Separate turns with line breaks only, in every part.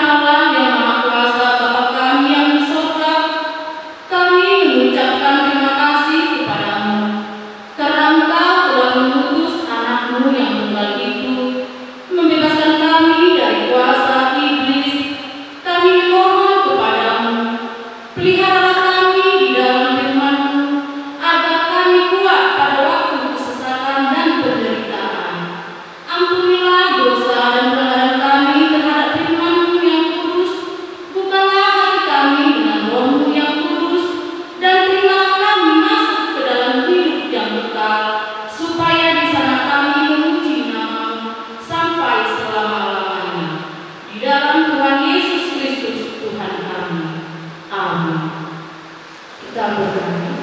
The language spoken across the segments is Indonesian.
Allah yang Maha Kuasa, Bapa kami yang di surga, kami mengucapkan terima kasih kepadamu karena Engkau telah mengutus anak-Mu yang tunggal itu membebaskan kami dari kuasa iblis. Kami mohon kepadamu, peliharalah kami di dalam firman-Mu, agar kami kuat pada waktu kesesatan dan penderitaan. Ampunilah dosa dan pelanggaran kami terhadap firman-Mu yang kudus. Bukalah hati kami dengan Roh-Mu yang kudus, dan terimalah kami masuk ke dalam hidup yang kekal, supaya di sana kami memuji nama-Mu sampai selama-lamanya. Di dalam Tuhan Yesus Kristus Tuhan kami. Amin. Kita berdoa.
Amin.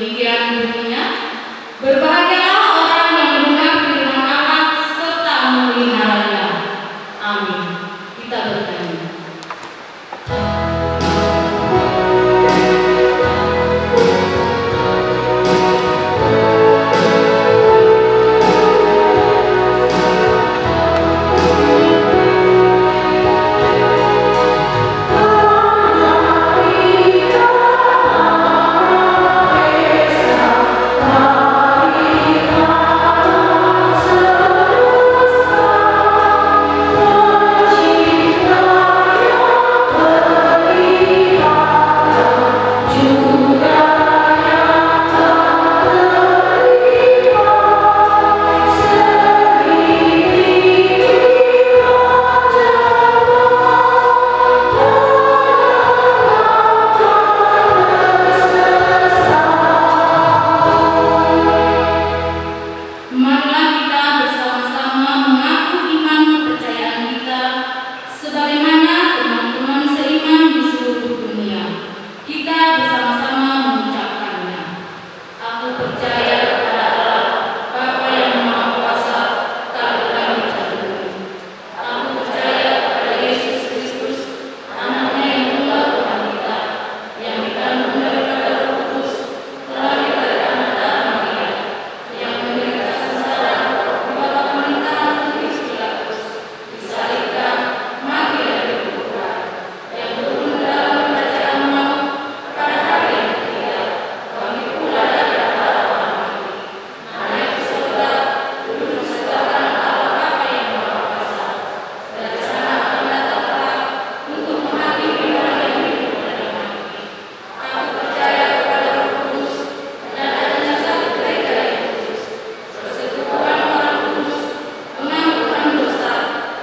Demikian bunyinya, berbahagialah orang yang mendengar firman Allah serta memeliharanya. Amin. Kita bernyanyi. Marilah kita bersama-sama mengaku iman kepercayaan kita sebagaimana teman-teman seiman di seluruh dunia. Kita bersama-sama mengucapkannya. Aku percaya kepada Allah, Bapa yang Maha Kuasa, Tuhan dan Bumi. Aku percaya kepada Yesus Kristus, Anaknya yang tunggal Tuhan kita, yang dikandung daripada Roh Kudus, lahir dari anak darah Maria, yang menderita sengsara di bawah pemerintahan Pontius Pilatus, disalibkan, mati dan dikuburkan, yang turun ke dalam kerajaan maut, pada hari yang ketiga bangkit pula dari antara orang mati, naik ke surga, duduk di sebelah kanan Allah Bapa yang Maha Kuasa. Dari sana akan datang kelak untuk menghakimi orang yang hidup dan yang mati. Aku percaya kepada Roh Kudus dan adanya satu gereja yang kudus, persekutuan orang kudus, pengampunan dosa,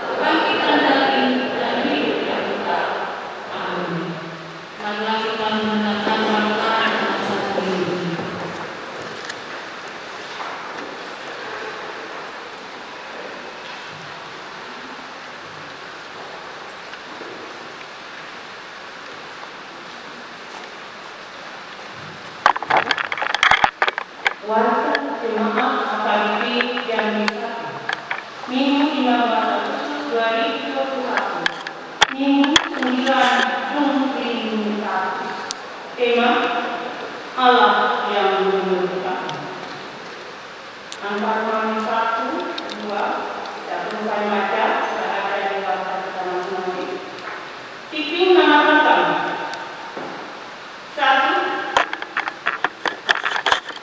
kebangkitan daging, dan hidup yang kekal. Amin. Marilah kita mendengarkan Bacaan dalam satu minggu.
Warga Jemaat AKBP yang disatu, Minggu 15 Agustus 2021, Minggu 9 Juni 2021. Tema Allah yang menyembuhkan. Antara 1, 2, tidak perlu kami baca, sudah ada di WhatsApp kita masing-masing. Tipping nama tentang 1.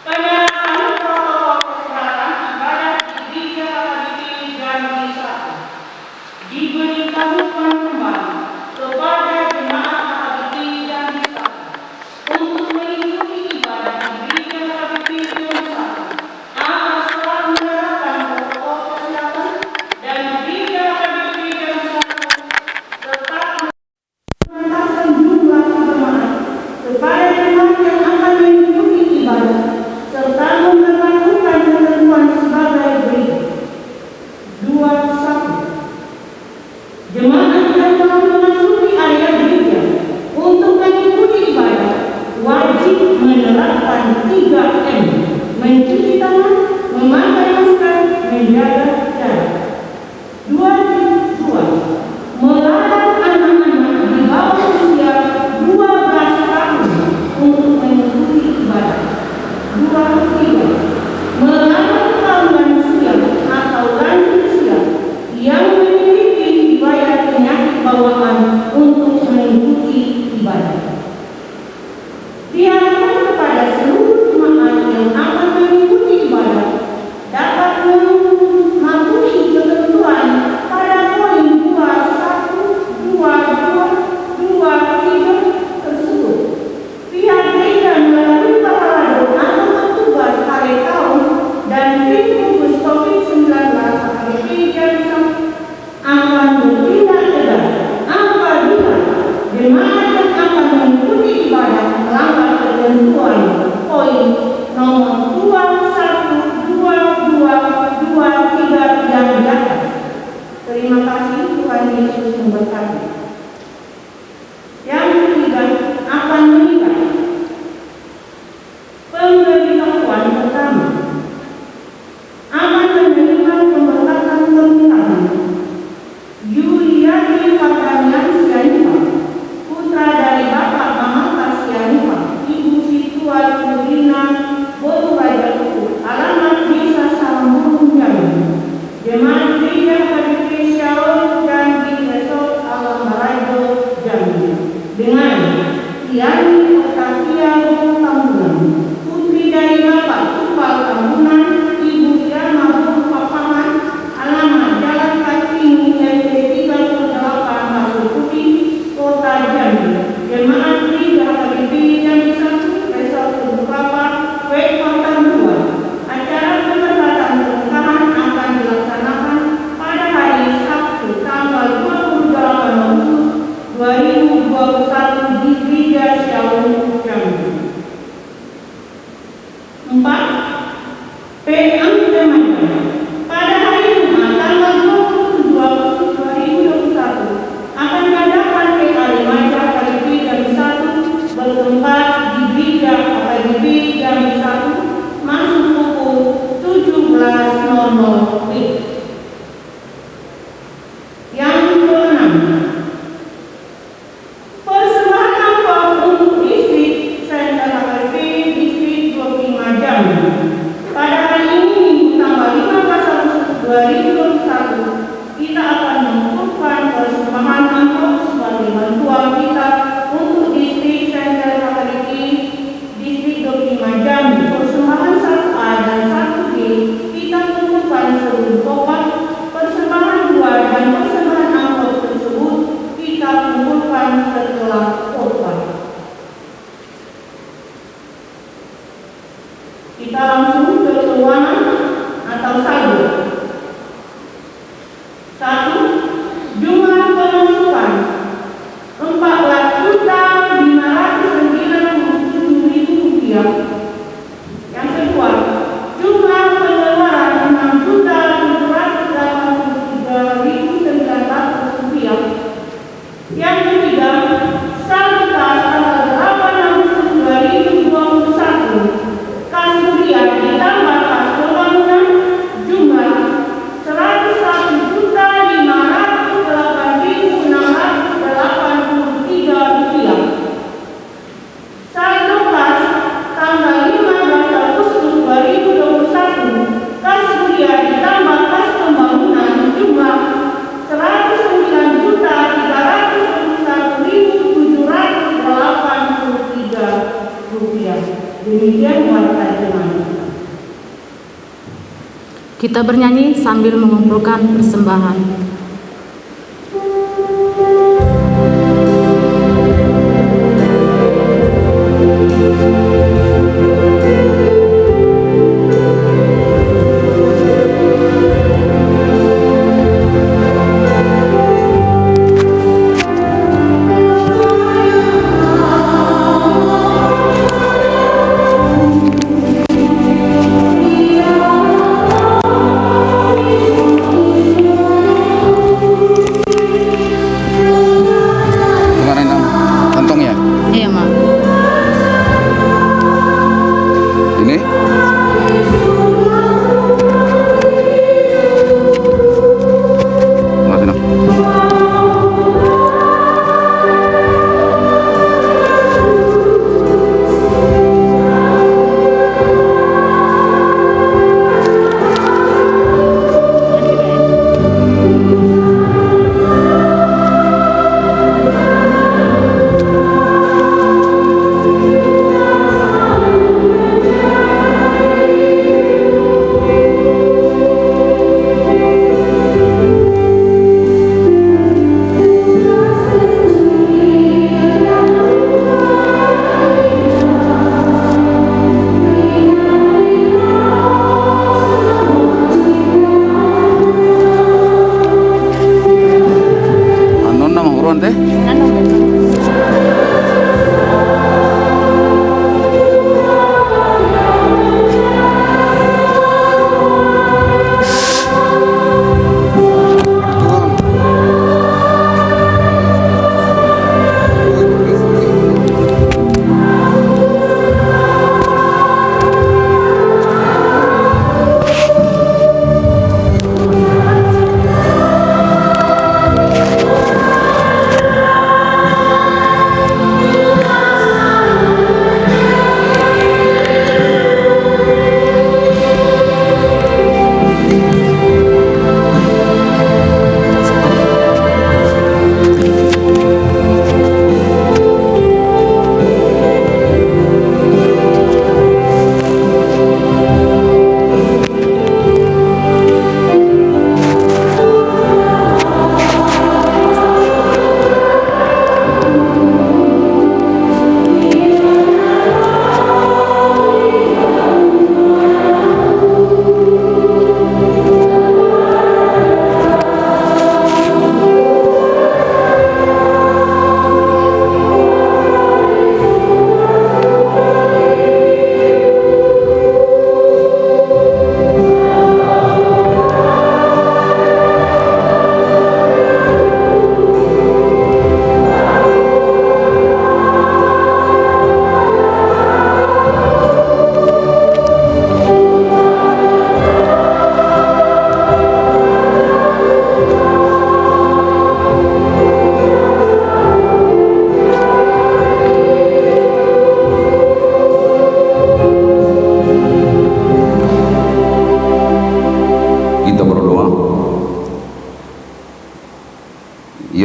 Penyerahan protokol kesehatan ibadah di Gereja KKBP Jambi 1 diberitahukan kembali kepada jemaat KKBP Jambi 1 untuk mengikuti ibadah di Gereja KKBP Jambi 1 agar selalu menerapkan protokol kesehatan dan di Gereja 4. PM Remaja. Pada hari Jumat tanggal 27 Agustus 2021 akan diadakan PA Remaja KDP Jambi 1 bertempat di Gereja KDP Jambi 1 masuk pukul 17.00 WIB. Yang keenam, persembahan amplop untuk distrik Senter KDP Distrik 25 Jambi. Pada hari ini Minggu tanggal 15 Agustus 2021 kita akan mengumpulkan persembahan amplop sebagai bantuan kita untuk distrik Senter KDP Distrik 25 Jambi. Persembahan 1A dan 1B kita kumpulkan sebelum kopat. Persembahan 2 dan persembahan amplop tersebut kita kumpulkan setelah kopat. Kita langsung ke keuangan atau saldo. 1. Jumlah pemasukan 14.597.000 rupiah. Yang kedua, jumlah pengeluaran 6.783.900 rupiah. Yang ketiga, saldo kas tanggal 8 Agustus 2021. Kas hunian ditambah kas pembangunan jumlah 101.508.683 rupiah. Saldo kas tanggal 15 Agustus 2021. Kas hunian ditambah kas pembangunan jumlah 109.321.783 rupiah. Demikian warta Remaja.
Kita bernyanyi sambil mengumpulkan persembahan.
Kita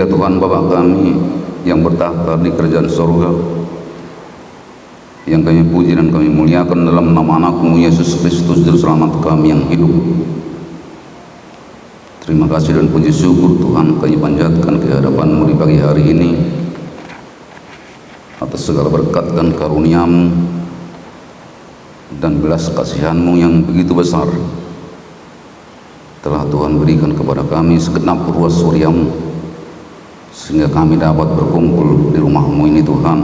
Ya Tuhan Bapa kami yang bertahta di kerajaan surga, yang kami puji dan kami muliakan dalam nama Anak-Mu Yesus Kristus Juru Selamat kami yang hidup. Terima kasih dan puji syukur Tuhan kami panjatkan ke hadapan-Mu di pagi hari ini atas segala berkat dan karunia-Mu dan belas kasihan-Mu yang begitu besar telah Tuhan berikan kepada kami segenap ruas surya-Mu, sehingga kami dapat berkumpul di rumah-Mu ini Tuhan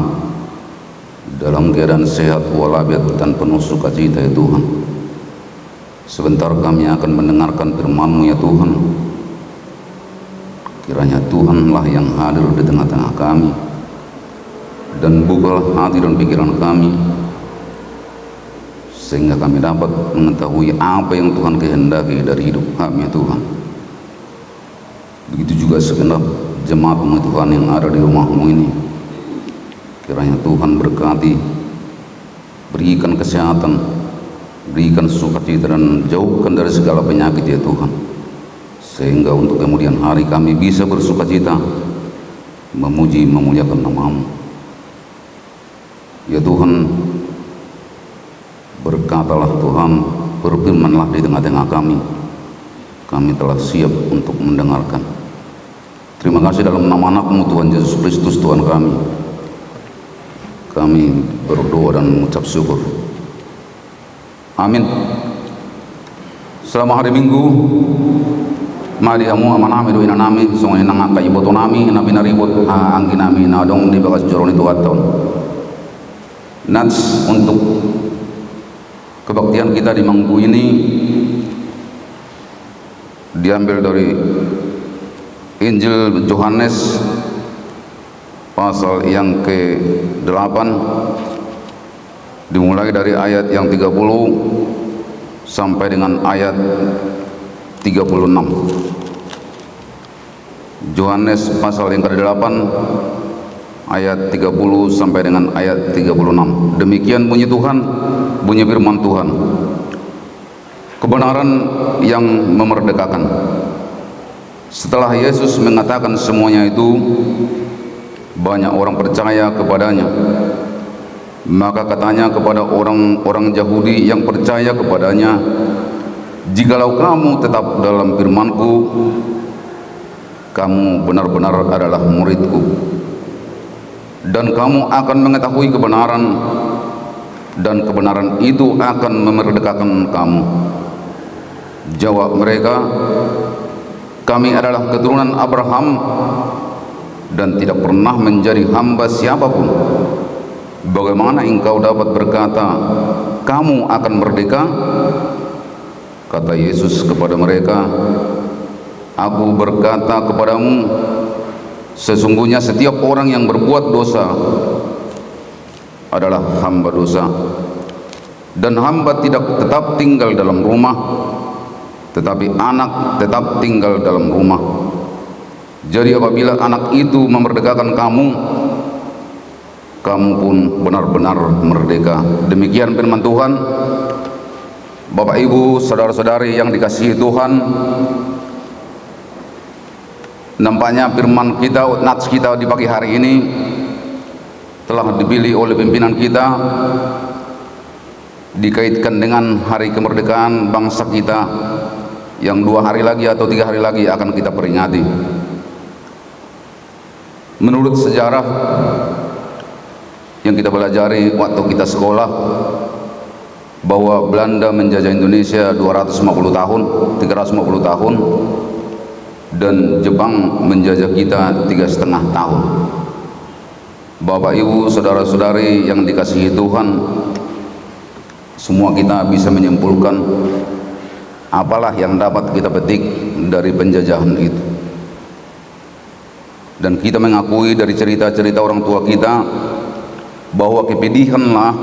dalam keadaan sehat walafiat dan penuh sukacita ya Tuhan. Sebentar kami akan mendengarkan firman-Mu ya Tuhan. Kiranya Tuhanlah yang hadir di tengah-tengah kami dan bukalah hati dan pikiran kami, sehingga kami dapat mengetahui apa yang Tuhan kehendaki dari hidup kami ya Tuhan. Begitu juga segenap jemaat-Mu Tuhan yang ada di rumah-Mu ini. Kiranya Tuhan berkati, berikan kesehatan, berikan sukacita dan jauhkan dari segala penyakit ya Tuhan, sehingga untuk kemudian hari kami bisa bersukacita memuji memuliakan nama-Mu ya Tuhan. Berkatalah Tuhan, berfirmanlah di tengah-tengah kami. Kami telah siap untuk mendengarkan. Terima kasih dalam nama Anak-Mu Tuhan Yesus Kristus Tuhan kami berdoa dan mengucap syukur. Amin. Selama hari Minggu mari amu amanami do inanami sungai nangaka ibotonami nabi naribut angginami nadong di bagas joroni tuaton. Nats untuk kebaktian kita di Minggu ini diambil dari Injil Yohanes pasal yang ke-8, dimulai dari ayat yang 30 sampai dengan ayat 36. Yohanes pasal yang ke-8 ayat 30 sampai dengan ayat 36. Demikian bunyi Tuhan, bunyi firman Tuhan. Kebenaran yang memerdekakan. Setelah Yesus mengatakan semuanya itu, banyak orang percaya kepadanya. Maka katanya kepada orang-orang Yahudi yang percaya kepadanya, jikalau kamu tetap dalam firman-Ku, kamu benar-benar adalah murid-Ku, dan kamu akan mengetahui kebenaran, dan kebenaran itu akan memerdekakan kamu. Jawab mereka, kami adalah keturunan Abraham dan tidak pernah menjadi hamba siapapun. Bagaimana engkau dapat berkata, kamu akan merdeka? Kata Yesus kepada mereka, aku berkata kepadamu, sesungguhnya setiap orang yang berbuat dosa adalah hamba dosa. Dan hamba tidak tetap tinggal dalam rumah, tetapi anak tetap tinggal dalam rumah. Jadi apabila anak itu memerdekakan kamu, kamu pun benar-benar merdeka. Demikian firman Tuhan. Bapak Ibu, saudara-saudari yang dikasihi Tuhan, nampaknya firman kita, nats kita di pagi hari ini telah dipilih oleh pimpinan kita, dikaitkan dengan hari kemerdekaan bangsa kita yang 2 hari lagi atau 3 hari lagi akan kita peringati. Menurut sejarah yang kita pelajari waktu kita sekolah, bahwa Belanda menjajah Indonesia 250 tahun, 350 tahun, dan Jepang menjajah kita 3,5 tahun. Bapak Ibu, saudara-saudari yang dikasihi Tuhan, semua kita bisa menyimpulkan apalah yang dapat kita petik dari penjajahan itu. Dan kita mengakui dari cerita-cerita orang tua kita bahwa kepedihanlah,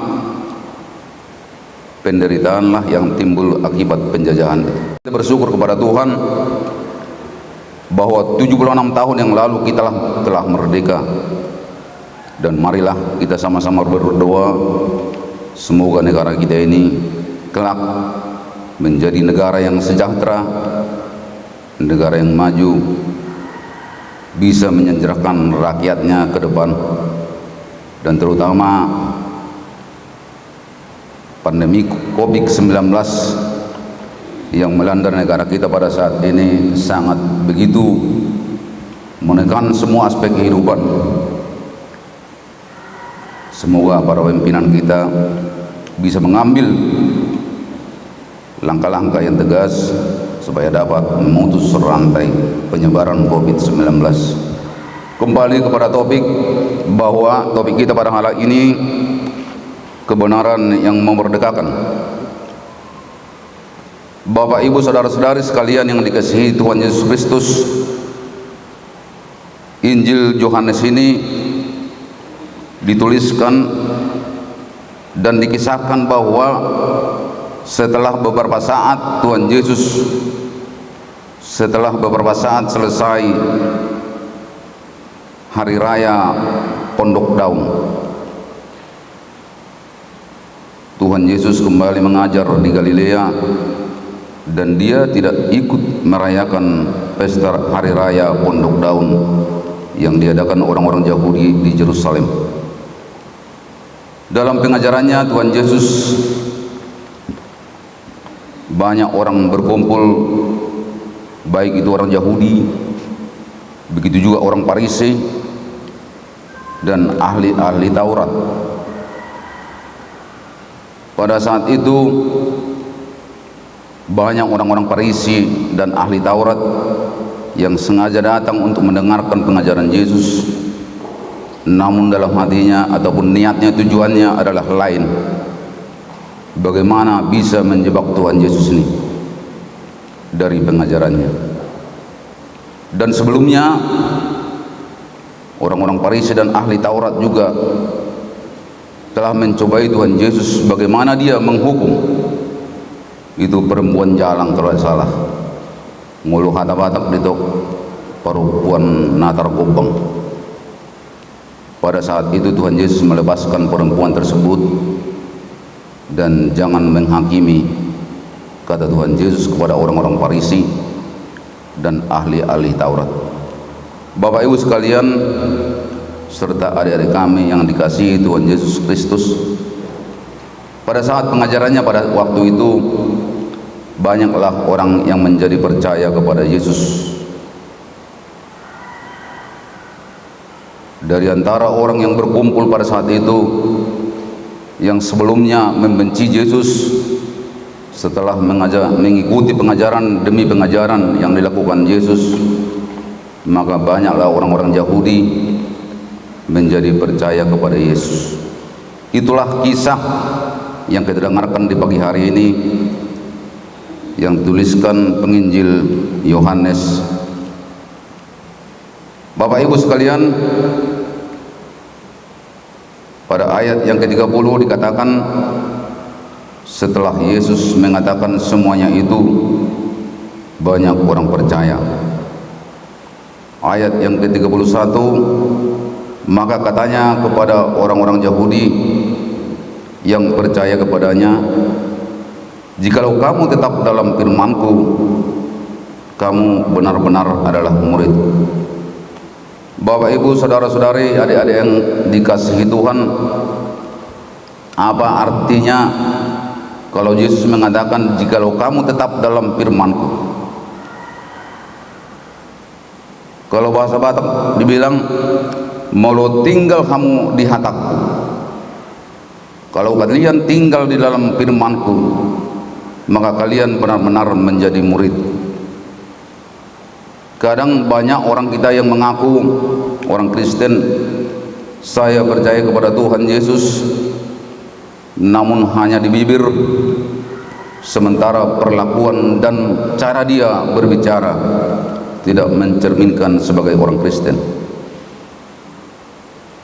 penderitaanlah yang timbul akibat penjajahan. Kita bersyukur kepada Tuhan bahwa 76 tahun yang lalu kita telah merdeka. Dan marilah kita sama-sama berdoa semoga negara kita ini kelak menjadi negara yang sejahtera, negara yang maju, bisa menyejahterakan rakyatnya ke depan, dan terutama pandemi COVID-19 yang melanda negara kita pada saat ini sangat begitu menekan semua aspek kehidupan. Semoga para pimpinan kita bisa mengambil langkah-langkah yang tegas supaya dapat memutus rantai penyebaran COVID-19. Kembali kepada topik, bahwa topik kita pada malam ini kebenaran yang memerdekakan. Bapak, Ibu, saudara-saudari sekalian yang dikasihi Tuhan Yesus Kristus, Injil Yohanes ini dituliskan dan dikisahkan bahwa setelah beberapa saat Tuhan Yesus, setelah beberapa saat selesai hari raya Pondok Daun, Tuhan Yesus kembali mengajar di Galilea, dan dia tidak ikut merayakan pesta hari raya Pondok Daun yang diadakan orang-orang Yahudi di Yerusalem. Dalam pengajarannya Tuhan Yesus, banyak orang berkumpul, baik itu orang Yahudi, begitu juga orang Farisi dan ahli-ahli Taurat. Pada saat itu banyak orang-orang Farisi dan ahli Taurat yang sengaja datang untuk mendengarkan pengajaran Yesus, namun dalam hatinya ataupun niatnya, tujuannya adalah lain. Bagaimana bisa menjebak Tuhan Yesus ini dari pengajarannya. Dan sebelumnya orang-orang Farisi dan ahli Taurat juga telah mencobai Tuhan Yesus bagaimana dia menghukum itu perempuan jalang, kalau tidak salah, nguluh hata batak ditok perempuan natar kubang. Pada saat itu Tuhan Yesus melepaskan perempuan tersebut, dan jangan menghakimi, kata Tuhan Yesus kepada orang-orang Farisi dan ahli-ahli Taurat. Bapak, Ibu sekalian, serta adik-adik kami yang dikasihi Tuhan Yesus Kristus, pada saat pengajarannya pada waktu itu, banyaklah orang yang menjadi percaya kepada Yesus. Dari antara orang yang berkumpul pada saat itu, yang sebelumnya membenci Yesus, setelah mengikuti pengajaran demi pengajaran yang dilakukan Yesus, maka banyaklah orang-orang Yahudi menjadi percaya kepada Yesus. Itulah kisah yang kita dengarkan di pagi hari ini, yang dituliskan penginjil Yohanes. Bapak, Ibu sekalian, pada ayat yang ke-30 dikatakan, setelah Yesus mengatakan semuanya itu, banyak orang percaya. Ayat yang ke-31, maka katanya kepada orang-orang Yahudi yang percaya kepadanya, jikalau kamu tetap dalam firman-Ku, kamu benar-benar adalah murid. Bapak, Ibu, saudara-saudari, adik-adik yang dikasihi Tuhan, apa artinya kalau Yesus mengatakan jikalau kamu tetap dalam firman-Ku? Kalau bahasa Batak dibilang molo tinggal kamu di hataku. Kalau kalian tinggal di dalam firman-Ku, maka kalian benar-benar menjadi murid. Kadang banyak orang kita yang mengaku orang Kristen, saya percaya kepada Tuhan Yesus, namun hanya di bibir, sementara perlakuan dan cara dia berbicara tidak mencerminkan sebagai orang Kristen.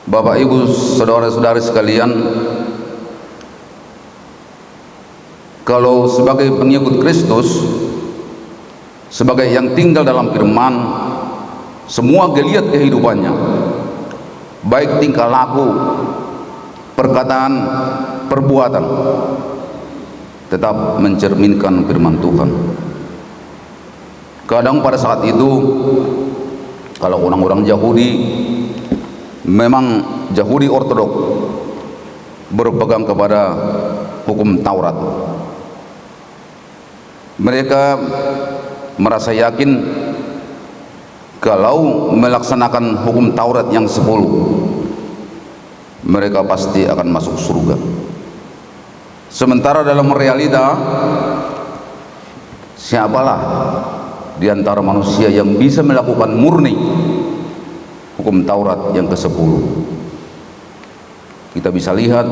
Bapak, Ibu, saudara-saudari sekalian, kalau sebagai pengikut Kristus, sebagai yang tinggal dalam firman, semua geliat kehidupannya, baik tingkah laku, perkataan, perbuatan, tetap mencerminkan firman Tuhan. Kadang pada saat itu Kalau orang-orang Yahudi, memang Yahudi Ortodok berpegang kepada hukum Taurat. Mereka merasa yakin kalau melaksanakan hukum Taurat yang 10, mereka pasti akan masuk surga. Sementara dalam realita, siapalah di antara manusia yang bisa melakukan murni hukum Taurat yang ke-10? Kita bisa lihat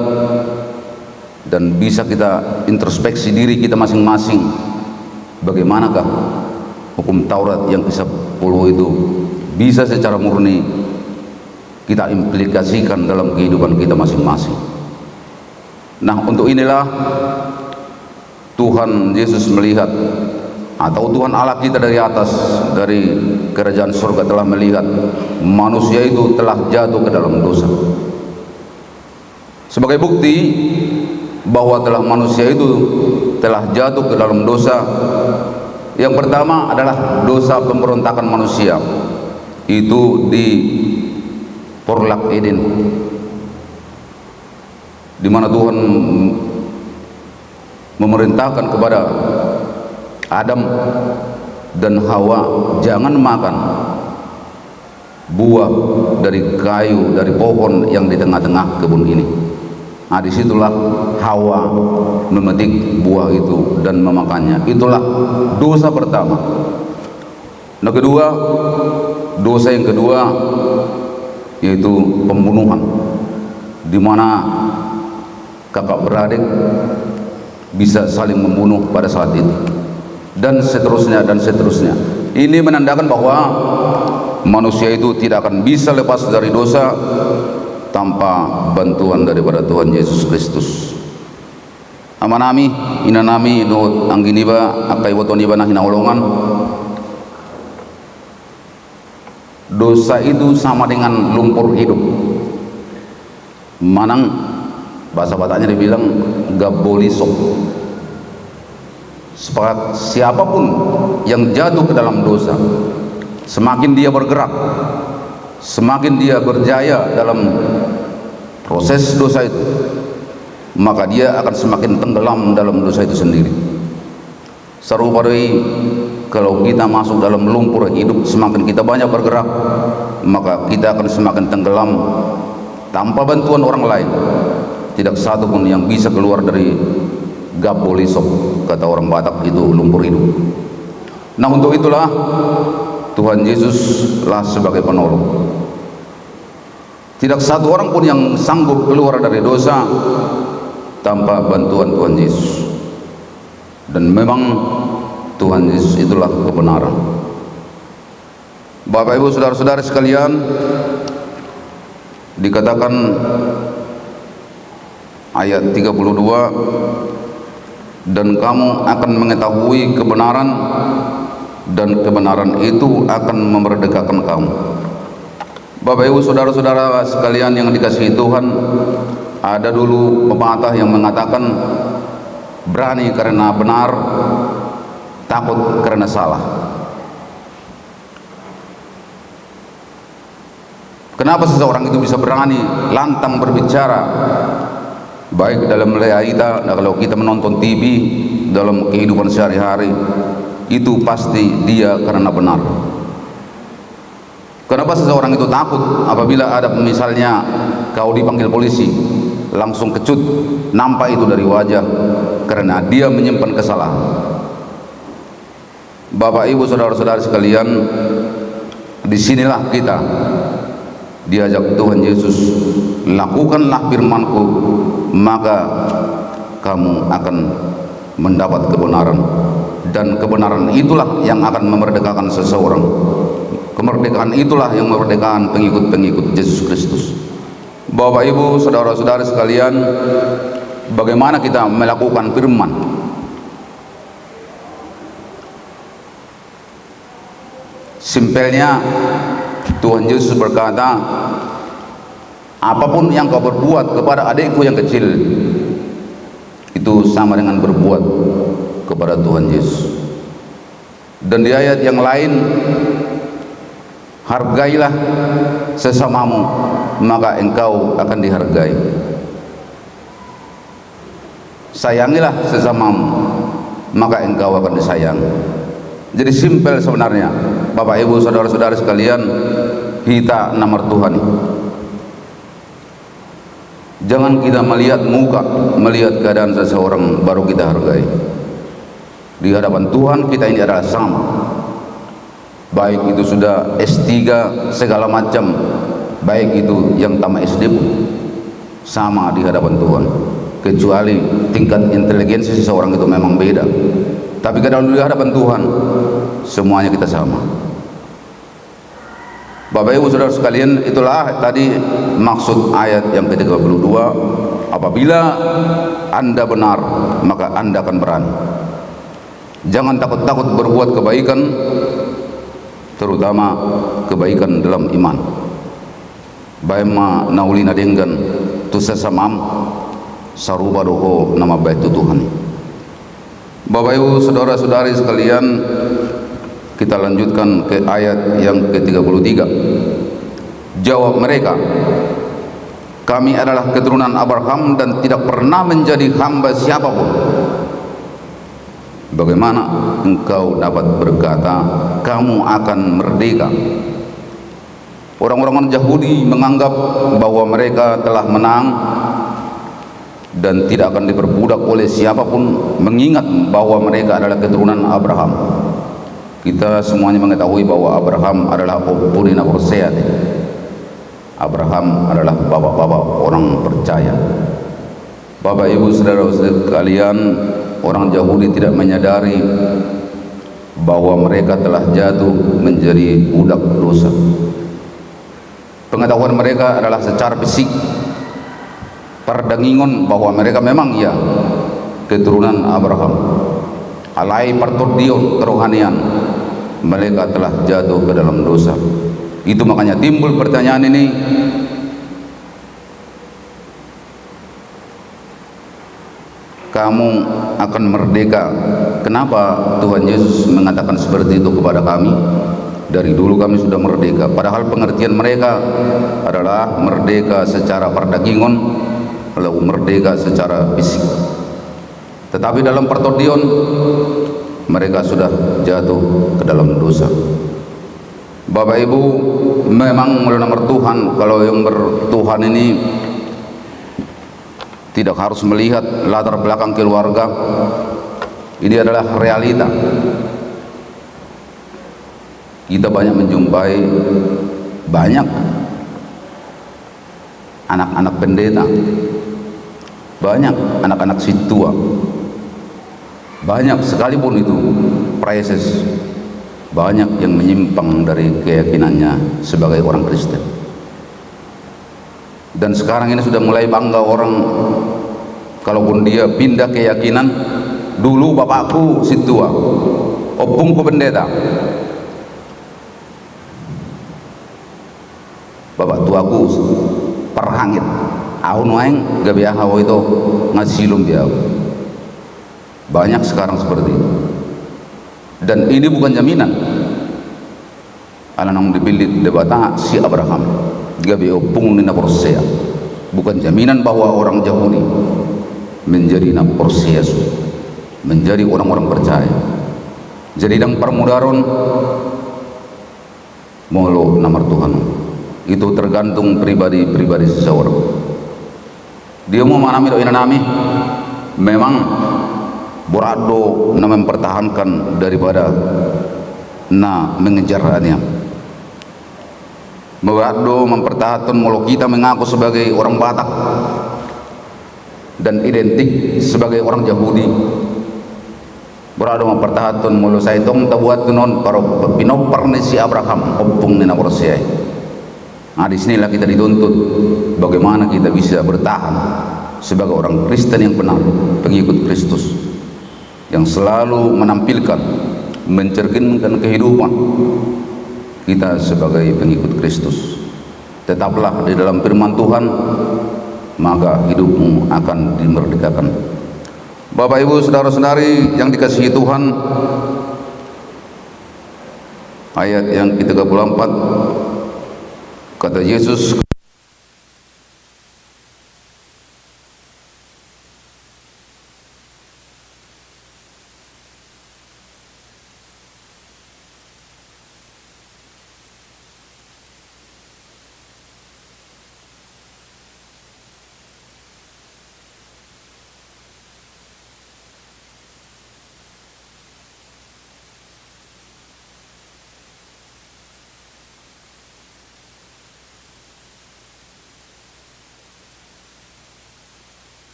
dan bisa kita introspeksi diri kita masing-masing. Bagaimanakah hukum Taurat yang ke-10 itu bisa secara murni kita implikasikan dalam kehidupan kita masing-masing. Nah, untuk inilah Tuhan Yesus melihat, atau Tuhan Allah kita dari atas, dari kerajaan surga telah melihat manusia itu telah jatuh ke dalam dosa. Sebagai bukti bahwa telah manusia itu telah jatuh ke dalam dosa, yang pertama adalah dosa pemberontakan manusia, itu di Porlak Eden, di mana Tuhan memerintahkan kepada Adam dan Hawa, jangan makan buah dari kayu, dari pohon yang di tengah-tengah kebun ini. Nah, disitulah Hawa memetik buah itu dan memakannya. Itulah dosa pertama. Nah, dosa yang kedua yaitu pembunuhan, di mana kakak beradik bisa saling membunuh pada saat itu, dan seterusnya dan seterusnya. Ini menandakan bahwa manusia itu tidak akan bisa lepas dari dosa tanpa bantuan daripada Tuhan Yesus Kristus. Amanami inanami no angginiba akai wotoniba nah hinaolongan. Dosa itu sama dengan lumpur hidup. Manang bahasa Bataknya dibilang gabolisok. Siapapun yang jatuh ke dalam dosa, semakin dia bergerak, semakin dia berjaya dalam proses dosa itu, maka dia akan semakin tenggelam dalam dosa itu sendiri. Serupa dari kalau kita masuk dalam lumpur hidup, semakin kita banyak bergerak, maka kita akan semakin tenggelam tanpa bantuan orang lain. Tidak satu pun yang bisa keluar dari gabolisok, kata orang Batak, itu lumpur hidup. Nah, untuk itulah Tuhan Yesuslah sebagai penolong. Tidak satu orang pun yang sanggup keluar dari dosa tanpa bantuan Tuhan Yesus. Dan memang Tuhan Yesus itulah kebenaran. Bapak Ibu saudara-saudara sekalian, dikatakan ayat 32, dan kamu akan mengetahui kebenaran, dan kebenaran itu akan memerdekakan kamu. Bapak Ibu saudara-saudara sekalian yang dikasihi Tuhan, ada dulu pepatah yang mengatakan berani karena benar, takut karena salah. Kenapa seseorang itu bisa berani lantang berbicara, baik dalam realita, kalau kita menonton TV, dalam kehidupan sehari-hari, itu pasti dia karena benar. Kenapa seseorang itu takut apabila ada misalnya kau dipanggil polisi, langsung kecut, nampak itu dari wajah, karena dia menyimpan kesalahan. Bapak Ibu saudara-saudara sekalian, disinilah kita diajak Tuhan Yesus, lakukanlah firman-Ku, maka kamu akan mendapat kebenaran, dan kebenaran itulah yang akan memerdekakan seseorang. Kemerdekaan itulah yang memerdekakan pengikut-pengikut Yesus Kristus. Bapak Ibu saudara-saudara sekalian, bagaimana kita melakukan firman? Simpelnya Tuhan Yesus berkata, apapun yang kau berbuat kepada adikku yang kecil, itu sama dengan berbuat kepada Tuhan Yesus. Dan di ayat yang lain Hargailah sesamamu, maka engkau akan dihargai. Sayangilah sesamamu, maka engkau akan disayang. Jadi simpel sebenarnya, Bapak Ibu saudara-saudara sekalian, kita nomor Tuhan. Jangan kita melihat muka, melihat keadaan seseorang baru kita hargai. Di hadapan Tuhan kita ini adalah sama. Baik itu sudah S3 segala macam, baik itu yang tamat SD pun sama di hadapan Tuhan, kecuali tingkat inteligensi seseorang itu memang beda. Tapi kalau di hadapan Tuhan semuanya kita sama. Bapak Ibu saudara sekalian, itulah tadi maksud ayat yang ke-32. Apabila Anda benar, maka Anda akan berani. Jangan takut-takut berbuat kebaikan, terutama kebaikan dalam iman. Baima naulina denggan tu sesamam saruba doho nama baik Tuhan. Bapak Ibu saudara-saudari sekalian, kita lanjutkan ke ayat yang ke-33. Jawab mereka, kami adalah keturunan Abraham dan tidak pernah menjadi hamba siapapun. Bagaimana engkau dapat berkata kamu akan merdeka? Orang-orang Yahudi menganggap bahwa mereka telah menang dan tidak akan diperbudak oleh siapapun, mengingat bahwa mereka adalah keturunan Abraham. Kita semuanya mengetahui bahwa Abraham adalah opurina percaya. Abraham adalah bapak-bapak orang percaya. Bapak Ibu saudara sekalian, orang Yahudi tidak menyadari bahwa mereka telah jatuh menjadi budak dosa. Pengetahuan mereka adalah secara fisik, perdangingon bahwa mereka memang ya keturunan Abraham. Alai partordion kerohanian, mereka telah jatuh ke dalam dosa. Itu makanya timbul pertanyaan ini, kamu akan merdeka. Kenapa Tuhan Yesus mengatakan seperti itu kepada kami? Dari dulu kami sudah merdeka. Padahal pengertian mereka adalah merdeka secara perdagingan, lalu merdeka secara fisik. Tetapi dalam pertodion mereka sudah jatuh ke dalam dosa. Bapak Ibu, memang nomor Tuhan, kalau yang bertuhan ini tidak harus melihat latar belakang keluarga. Ini adalah realita. Kita banyak menjumpai banyak anak-anak pendeta, banyak anak-anak situa, banyak sekalipun itu praises, banyak yang menyimpang dari keyakinannya sebagai orang Kristen. Dan sekarang ini sudah mulai bangga orang kalaupun dia pindah keyakinan. Dulu bapakku situa, opungku pendeta, bapak tuaku perhangit, aku nuaing gak biasa itu ngasilum dia. Banyak sekarang seperti itu. Dan ini bukan jaminan. Alanang dipilih debata si Abraham, gabi opung ni naporsea. Bukan jaminan bahwa orang Yahudi menjadi naporsea, menjadi orang-orang percaya. Jadi dang permudaron molo nomor Tuhan. Itu tergantung pribadi-pribadi seseorang. Dia mau manami do inanami, memang borado na mempertahankan daripada na mengejarnya. Borado mempertahankan mulu kita mengaku sebagai orang Batak dan identik sebagai orang Yahudi. Borado mempertahankan mulu saya tong tabuat non para pinopar ni si Abraham opung ni naporsiay. Nah, di sinilah kita dituntut bagaimana kita bisa bertahan sebagai orang Kristen yang benar, pengikut Kristus, yang selalu menampilkan, mencerminkan kehidupan kita sebagai pengikut Kristus. Tetaplah di dalam firman Tuhan, maka hidupmu akan dimerdekakan. Bapak Ibu saudara-saudari yang dikasihi Tuhan, ayat yang ke-34, kata Yesus,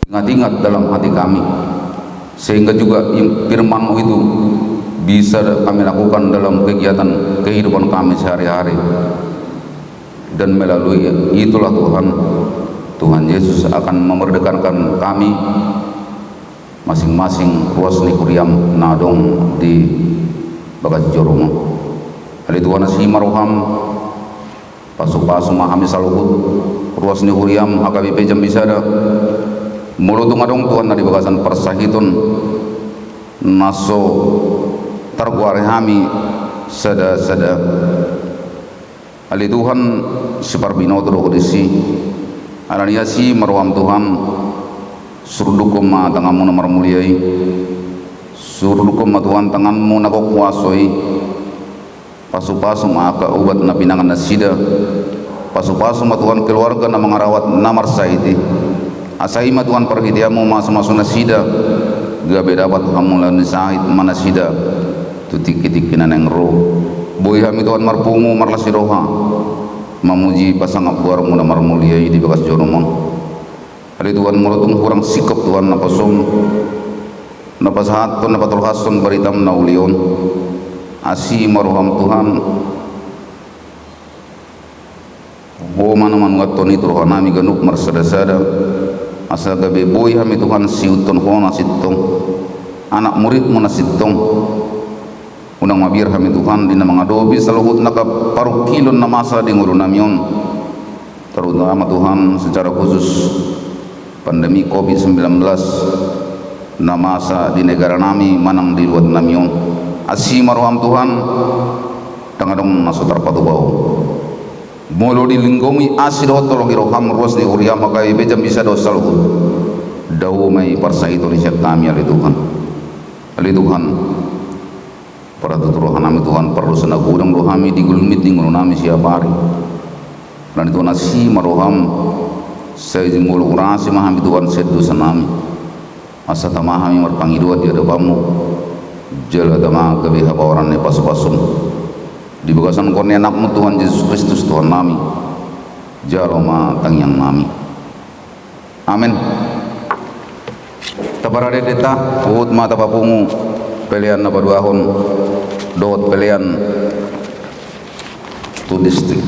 ingat-ingat dalam hati kami, sehingga juga firman-Mu itu bisa kami lakukan dalam kegiatan kehidupan kami sehari-hari. Dan melalui itulah Tuhan Yesus akan memerdekakan kami masing-masing ruas ni kuriam nadong di bagat joromo. Ali Tuhan si maruham pasu-pasu mahami saluhut ruas ni kuriam akabi pejam bisada mulutung adong Tuhan di bagasan persahitun naso targuare hami sada Ali Tuhan separbinoto do kodisi anania si maruham Tuhan surdukum ma tanganmu nomor muliai, surdukum ma Tuhan tanganmu nak kuasoi, pasu-pasu ma ka ubat na pinangan na sida, pasu-pasu ma Tuhan keluarga na mengarawat namar saiti, asai ma Tuhan perhitiamu masu-masu na sida, gabe dapat hamulan sait mana sida, tutik-tikinan yang roh, boy hami Tuhan marpungu marlasi roha, memuji pasang apuarmu namar muliai di bagas joromon. Ali Tuhan mulutung kurang sikap Tuhan napasum napasahat napatulhason baritam na ulion asi maruham Tuhan ho manaman watoni turuhan nami ganuk marsada-sada asa gabe boy hami Tuhan siuton ho nasitong anak murid mo nasitong unang mabir hami Tuhan dina mga dobi saluhut naka paruh kilon na masa di ngulu namyon terutama Tuhan secara khusus pandemi COVID-19 na masa di negara nami manang di luar namion asi maruham Tuhan tangadong naso tarpatubao molo di linggomi asi do tolong iroham ruas di uriam makai bejam bisa do saluhut daw may parsaito ni siya kami ali Tuhan para tuturuhan nami Tuhan perlu senagudang do kami di gulmit di ngulo nami siapa hari dan itu nasi maruham saya jengul urasi mahami Tuhan sedu sanami asa tamahami marpangidua di hadapanmu jala dama gabe habawaran ne pasu-pasum di bagasan korni anakmu Tuhan Yesus Kristus Tuhan nami jalo ma tangyang nami amin. Tabarade deta puhut ma tapapungu pelian na paduahon dot pelian tu distrik.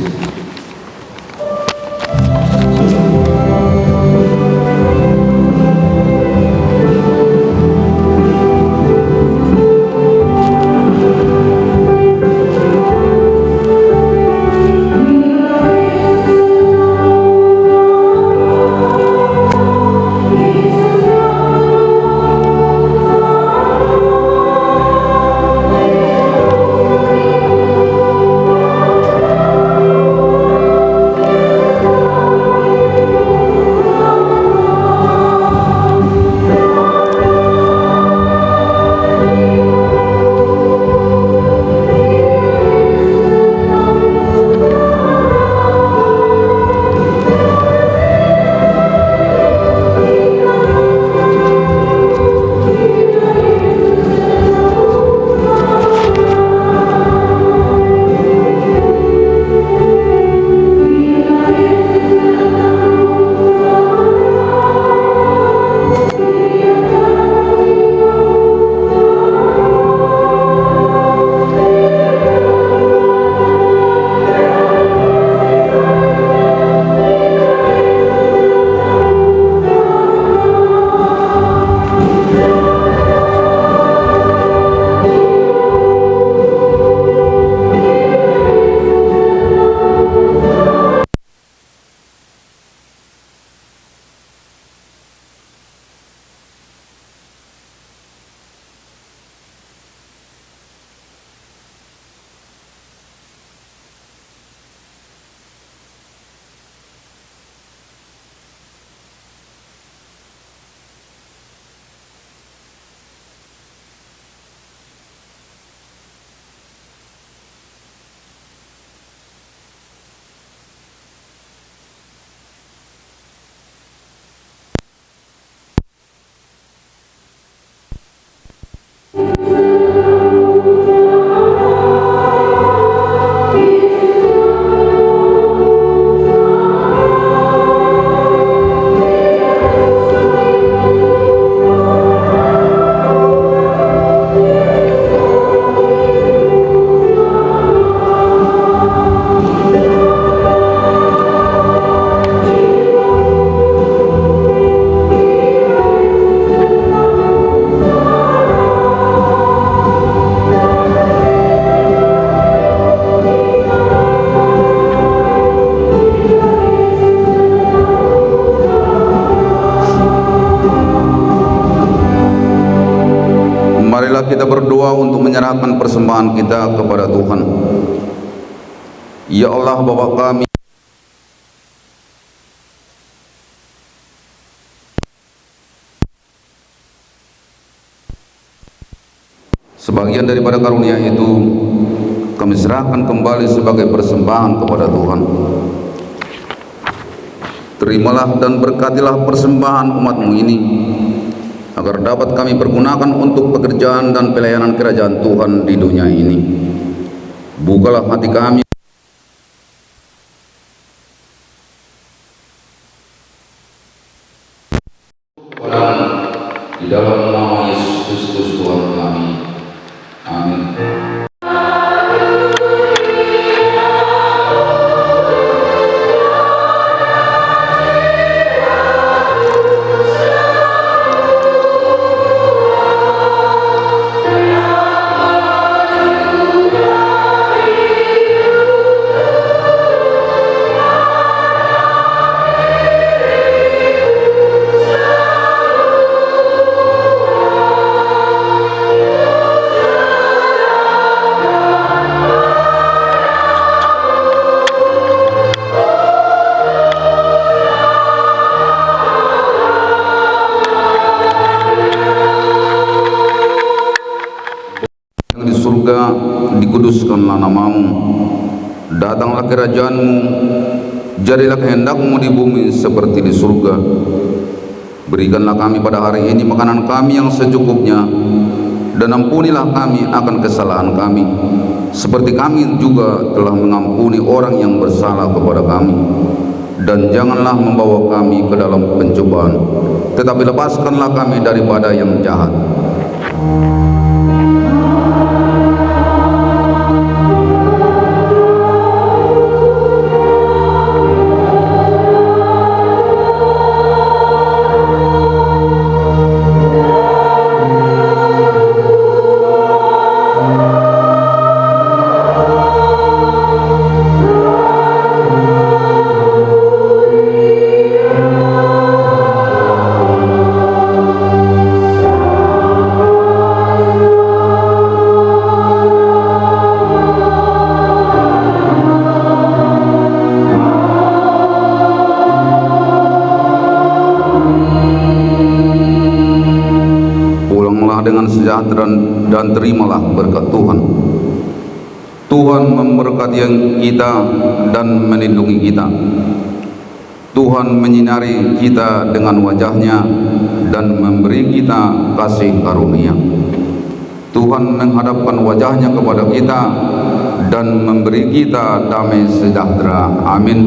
Marilah kita berdoa untuk menyerahkan persembahan kita kepada Tuhan. Ya Allah Bapa kami, sebagian daripada karunia itu kami serahkan kembali sebagai persembahan kepada Tuhan. Terimalah dan berkatilah persembahan umat-Mu ini, agar dapat kami pergunakan untuk pekerjaan dan pelayanan kerajaan Tuhan di dunia ini. Bukalah hati kami di dalam nama Yesus Kristus Tuhan kami. Amin. Di surga, dikuduskanlah nama-Mu, datanglah kerajaan-Mu, jadilah kehendak-Mu di bumi seperti di surga. Berikanlah kami pada hari ini makanan kami yang secukupnya, dan ampunilah kami akan kesalahan kami, seperti kami juga telah mengampuni orang yang bersalah kepada kami. Dan janganlah membawa kami ke dalam pencobaan, tetapi lepaskanlah kami daripada yang jahat. Dengan sejahtera dan terimalah berkat Tuhan. Tuhan memberkati kita dan melindungi kita. Tuhan menyinari kita dengan wajah-Nya dan memberi kita kasih karunia. Tuhan menghadapkan wajah-Nya kepada kita dan memberi kita damai sejahtera. Amin.